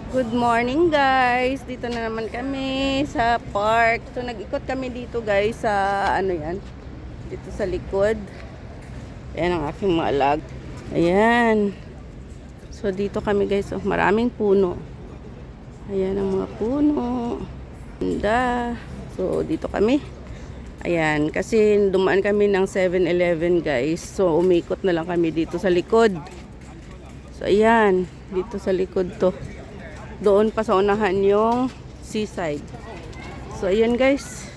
Good morning guys. Dito na naman kami sa park. So nag-ikot kami dito guys sa ano yan. Dito sa likod. Ayan ang aking mga alag. Ayan. So dito kami guys. Oh, maraming puno. Ayan ang mga puno. Ganda. So dito kami. Ayan. Kasi dumaan kami ng 7-Eleven guys. So umikot na lang kami dito sa likod. So ayan. Dito sa likod to. Doon pa sa unahan yung seaside. So, ayan guys.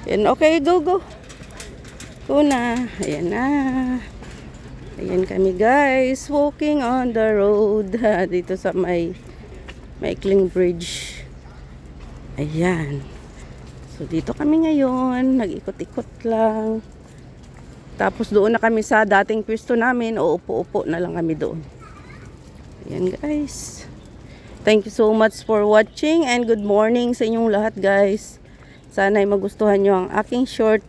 Ayan, okay, go. Go na. Ayan na. Ayan kami guys. Walking on the road. Dito sa Maikling Bridge. Ayan. So, dito kami ngayon. Nag-ikot-ikot lang. Tapos doon na kami sa dating pwesto namin. O upo-upo na lang kami doon. Ayan guys. Thank you so much for watching and good morning sa inyong lahat guys. Sana ay magustuhan nyo ang aking short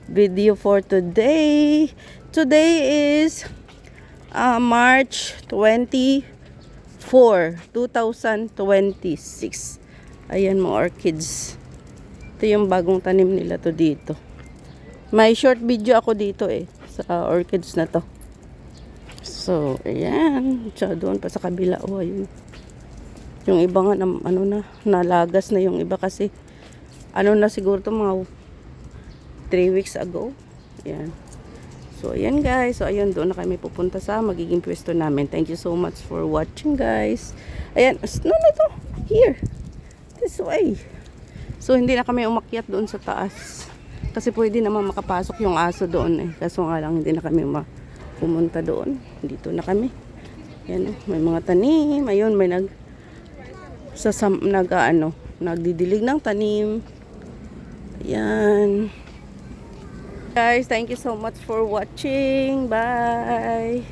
video for today. Today is March 24, 2026. Ayan mga orchids. Ito yung bagong tanim nila to dito. May short video ako dito sa orchids na to. So, ayan. Tsaka doon pa sa kabila. Oh, ayun. Yung iba nga nalagas na yung iba kasi na siguro to mga 3 weeks ago. Ayan. So ayan guys. So ayun, doon na kami pupunta sa magiging pwesto namin. Thank you so much for watching guys. Ayan. No to. Here. This way. So hindi na kami umakyat doon sa taas. Kasi pwede naman makapasok yung aso doon Kaso nga lang hindi na kami pumunta doon. Dito na kami. Ayan. May mga tanim. Ayun, may nagdidilig ng tanim. Ayan. Guys, thank you so much for watching. Bye.